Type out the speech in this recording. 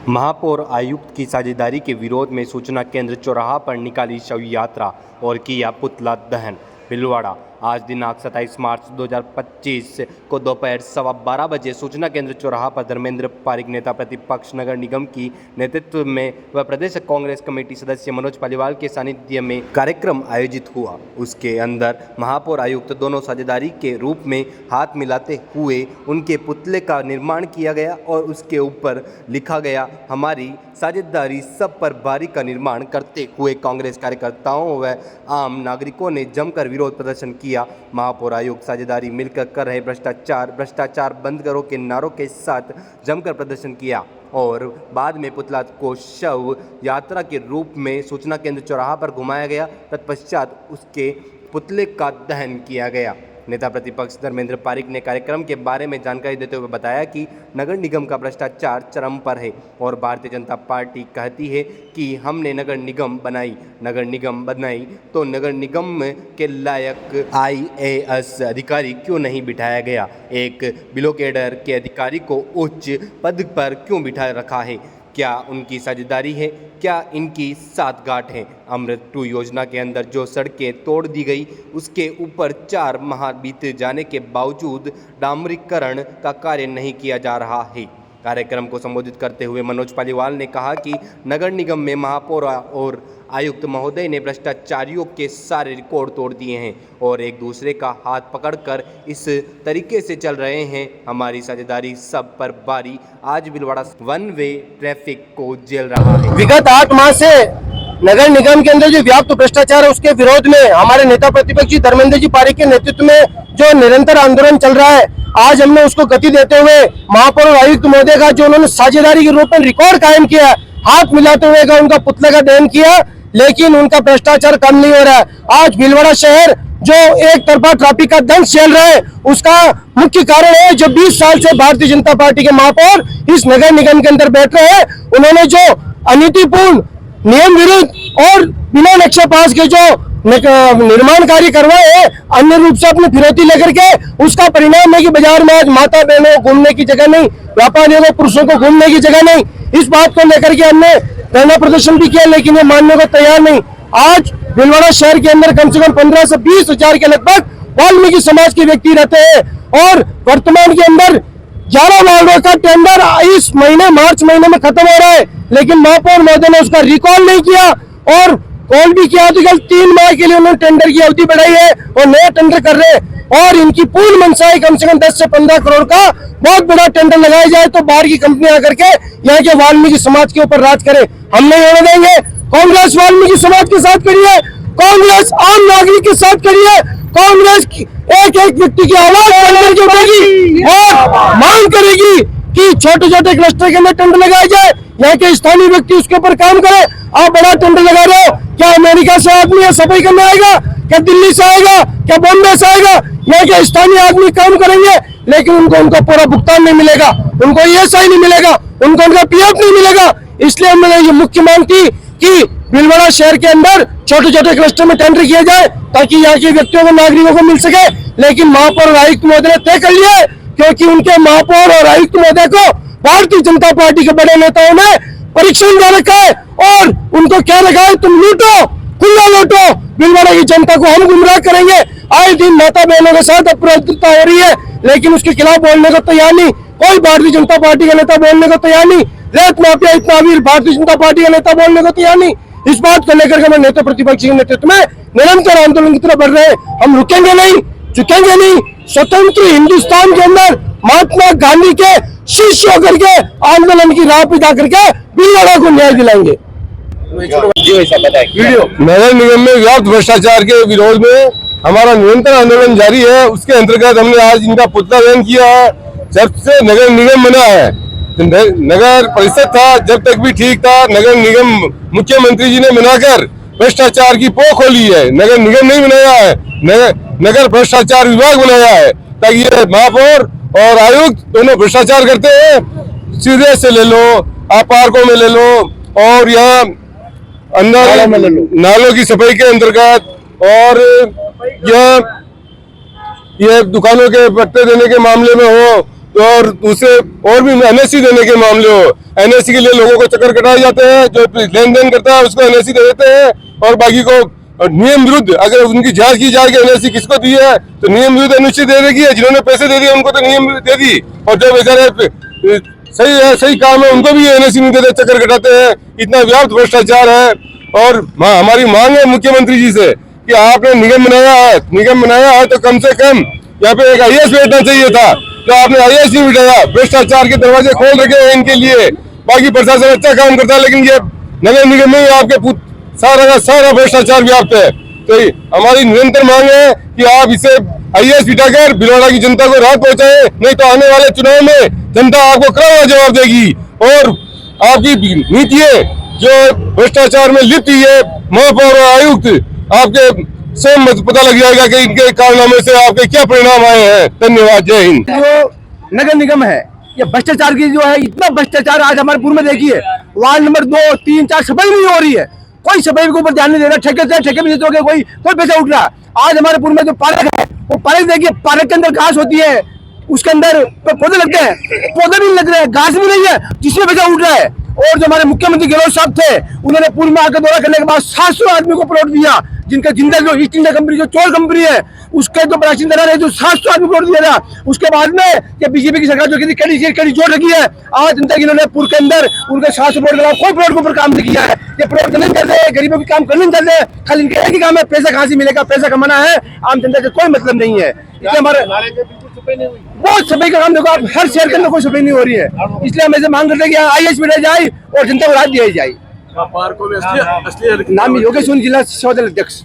महापौर आयुक्त की साझेदारी के विरोध में सूचना केंद्र चौराहा पर निकाली शव यात्रा और किया पुतला दहन। भीलवाड़ा आज दिनांक 27 मार्च 2025 को दोपहर 12:15 बजे सूचना केंद्र चौराहा पर धर्मेंद्र पारिक नेता प्रतिपक्ष नगर निगम की नेतृत्व में व प्रदेश कांग्रेस कमेटी सदस्य मनोज पालीवाल के सानिध्य में कार्यक्रम आयोजित हुआ। उसके अंदर महापौर आयुक्त दोनों साझेदारी के रूप में हाथ मिलाते हुए उनके पुतले का निर्माण किया गया और उसके ऊपर लिखा गया, हमारी साझेदारी सब पर भारी का निर्माण करते हुए कांग्रेस कार्यकर्ताओं व आम नागरिकों ने जमकर विरोध प्रदर्शन किया। महापौर आयुक्त साझेदारी मिलकर कर रहे भ्रष्टाचार बंद करो के नारों के साथ जमकर प्रदर्शन किया और बाद में पुतला को शव यात्रा के रूप में सूचना केंद्र चौराहा पर घुमाया गया। तत्पश्चात उसके पुतले का दहन किया गया। नेता प्रतिपक्ष धर्मेंद्र पारिक ने कार्यक्रम के बारे में जानकारी देते हुए बताया कि नगर निगम का भ्रष्टाचार चरम पर है और भारतीय जनता पार्टी कहती है कि हमने नगर निगम बनाई तो नगर निगम के लायक IAS अधिकारी क्यों नहीं बिठाया गया? एक बिलो कैडर के अधिकारी को उच्च पद पर क्यों बिठा रखा है? क्या उनकी साझेदारी है? क्या इनकी साठगांठ है? अमृत 2 योजना के अंदर जो सड़कें तोड़ दी गई उसके ऊपर 4 माह बीत जाने के बावजूद डामरीकरण का कार्य नहीं किया जा रहा है। कार्यक्रम को संबोधित करते हुए मनोज पालीवाल ने कहा कि नगर निगम में महापौर और आयुक्त महोदय ने भ्रष्टाचारियों के सारे रिकॉर्ड तोड़ दिए हैं और एक दूसरे का हाथ पकड़कर इस तरीके से चल रहे हैं। हमारी साझेदारी सब पर भारी। आज भीलवाड़ा 1 वे ट्रैफिक को झेल रहा है। विगत 8 माह से नगर निगम के अंदर जो व्याप्त भ्रष्टाचार है उसके विरोध में हमारे नेता प्रतिपक्ष जी धर्मेंद्र जी पारिक के नेतृत्व में जो निरंतर आंदोलन चल रहा है, आज हमने उसको गति देते हुए महापौर और आयुक्त महोदय का जो उन्होंने साझेदारी के रूप में रिकॉर्ड कायम किया, हाथ मिलाते हुए का उनका पुतले का दहन किया, लेकिन उनका भ्रष्टाचार कम नहीं हो रहा है। आज भीलवाड़ा शहर जो एक तरफा ट्रैफिक का दंश चल रहा है उसका मुख्य कारण है जो 20 साल से भारतीय जनता पार्टी के महापौर इस नगर निगम के अंदर बैठ रहे हैं। उन्होंने जो अनीतिपूर्ण, नियम विरुद्ध और बिना नक्शे पास के जो निर्माण कार्य करवाए हैं, अन्य रूप से अपनी फिरौती लेकर के, उसका परिणाम है कि बाजार में आज माता बहनों को घूमने की जगह नहीं, व्यापारियों को, पुरुषों को घूमने की जगह नहीं। इस बात को लेकर के हमने धरना प्रदर्शन भी किया, लेकिन ये मानने को तैयार नहीं। आज भीलवाड़ा शहर के अंदर कम से कम 15 से 20 हजार के लगभग वाल्मीकि समाज के व्यक्ति रहते हैं और वर्तमान के अंदर 11 वार्डों का टेंडर इस महीने मार्च महीने में खत्म हो रहा है, लेकिन महापौर महोदय ने उसका रिकॉल नहीं किया और कॉल भी किया तो कल 3 माह के लिए उन्होंने टेंडर की अवधि बढ़ाई है और नया टेंडर कर रहे हैं। और इनकी पूर्ण मंशा है कम से कम 10 से 15 करोड़ का बहुत बड़ा टेंडर लगाया जाए तो बाहर की कंपनी आकर के यहाँ के वाल्मीकि समाज के ऊपर राज करे। हम नहीं होने देंगे। कांग्रेस वाल्मीकि समाज के साथ खड़ी है, कांग्रेस आम नागरिक के साथ खड़ी है, कांग्रेस एक एक व्यक्ति की आवाज टेंडर की उठेगी और मांग करेगी कि छोटे छोटे क्लस्टर के अंदर टेंडर लगाया जाए, यहाँ के स्थानीय व्यक्ति उसके ऊपर काम करे। आप बड़ा टेंडर लगा रहे हो, क्या अमेरिका से आदमी है सफाई करने आएगा? क्या दिल्ली से आएगा? क्या बॉम्बे से आएगा? यहाँ के स्थानीय आदमी काम करेंगे, लेकिन उनको उनका पूरा भुगतान नहीं मिलेगा, उनको ESI नहीं मिलेगा, उनको उनका PF नहीं मिलेगा। इसलिए हमने ये मुख्य मांग थी कि भीलवाड़ा शहर के अंदर छोटे छोटे क्लस्टर में टेंडर किया जाए ताकि यहाँ के व्यक्तियों को, नागरिकों को मिल सके। लेकिन महापौर और आयुक्त महोदय ने तय कर लिया है, क्योंकि उनके महापौर और आयुक्त महोदय को भारतीय जनता पार्टी के बड़े नेताओं ने परीक्षण दे रखा है और उनको क्या रखा है, तुम लूटो, खुला लूटो, भीलवाड़ा की जनता को हम गुमराह करेंगे। आए दिन माता बहनों के साथ अपराधिकता हो रही है, लेकिन उसके खिलाफ बोलने को तैयार नहीं कोई भारतीय जनता पार्टी का नेता, बोलने को तैयार नहीं। रेत माफिया इतना भी भारतीय जनता पार्टी का नेता बोलने को तैयार नहीं। इस बात को लेकर के नेता प्रतिपक्ष के नेतृत्व में निरंतर आंदोलन की तरफ बढ़ रहे हैं। हम रुकेंगे नहीं, झुकेंगे नहीं। स्वतंत्र हिंदुस्तान के अंदर महात्मा गांधी के शिष्य होकर के आंदोलन की राह पे जाकर के भीलवाड़ा को न्याय दिलाएंगे। नगर निगम में व्याप्त भ्रष्टाचार के विरोध में हमारा निरंतर आंदोलन जारी है। उसके अंतर्गत हमने आज इनका पुतला दहन किया है। जब से नगर निगम बना है, नगर परिषद था जब तक भी ठीक था, नगर निगम मुख्यमंत्री जी ने बनाकर भ्रष्टाचार की पोख खोली है। नगर निगम नहीं बनाया है, नगर भ्रष्टाचार विभाग बनाया है ताकि ये महापौर और आयुक्त दोनों भ्रष्टाचार करते हैं। सीधे से ले लो, आप पार्कों में ले लो और यहाँ अंदर नालों की सफाई के अंतर्गत और यह दुकानों के पट्टे देने के मामले में हो और दूसरे और भी एनएससी देने के मामले हो, एनएससी के लिए लोगों को चक्कर कटाए जाते हैं, जो लेन देन करता है उसको एनएससी दे देते हैं और बाकी को नियम विरुद्ध अगर उनकी जांच की जाए कि एनएससी किसको दी है तो नियम विरुद्ध एनएससी दे देगी, जिन्होंने पैसे दे दिए उनको तो नियम दे दी और जो बेचारे सही है सही काम है उनको भी एनएससी नहीं देते, चक्कर कटाते हैं। इतना व्याप्त भ्रष्टाचार है और हमारी मांग है मुख्यमंत्री जी से कि आपने निगम बनाया है तो कम से कम यहाँ पे एक आईएएस बैठना चाहिए था, तो आपने आईएएस नहीं बिठाया। भ्रष्टाचार के दरवाजे खोल रखे हैं इनके लिए। बाकी प्रशासन अच्छा काम करता है लेकिन ये नगर निगम में आपके सारा का सारा भ्रष्टाचार व्याप्त है। तो हमारी निरंतर मांग है कि आप इसे आईएएस बिठाकर भीलवाड़ा की जनता को राहत पहुंचाए, नहीं तो आने वाले चुनाव में जनता आपको कड़ा जवाब देगी और आपकी नीतियां जो भ्रष्टाचार में लिप्त है महापौर और आयुक्त आपके स्वयं पता लग जाएगा कि इनके कारनामे से आपके क्या परिणाम आए हैं। धन्यवाद, जय हिंद। जो नगर निगम है ये भ्रष्टाचार की जो है, इतना भ्रष्टाचार आज हमारे पूर्व में देखिए, वार्ड नंबर 2, 3, 4 सफाई नहीं हो रही है, कोई सफाई के ऊपर ध्यान नहीं दे रहा, ठेके में देते हो कोई पैसा उठ रहा। आज हमारे पूर्व में जो पार्क है वो पार्क देखिए, पार्क के अंदर घास होती है, उसके अंदर पौधे लगते हैं, पौधे भी लग रहे हैं, घास भी नहीं है, जिसमें पैसा उठ रहा है। और जो हमारे मुख्यमंत्री गहलोत साहब थे उन्होंने पूर्व में आकर दौरा करने के बाद 700 आदमी को प्लॉट दिया, जिनका जिंदल जो ईस्ट इंडिया कंपनी जो चोर कंपनी है उसके जो बाशिंदा है जो 700 आदमी प्लॉट दिया था। उसके बाद में ये बीजेपी की सरकार जो कड़ी जोड़ रखी है, आज जनता इन्होंने पूर्व के अंदर उनके 700 प्लॉट के कोई प्लॉट के ऊपर काम नहीं किया है। ये प्लॉट करने नहीं चलते, गरीबों के काम करने नहीं चलते, खाली इनके एक ही काम है, पैसा कहाँ से मिलेगा, पैसा कमाना है, आम जनता से कोई मतलब नहीं है। इसलिए हमारे बहुत सफाई का काम देखो आप, हर शहर के अंदर कोई सफाई नहीं हो रही है, इसलिए हम ऐसे मांग करते हैं कि आईएएस बिठाई जाए और जनता को राहत दी जाए। नाम योगेश, जिला सेवादल अध्यक्ष।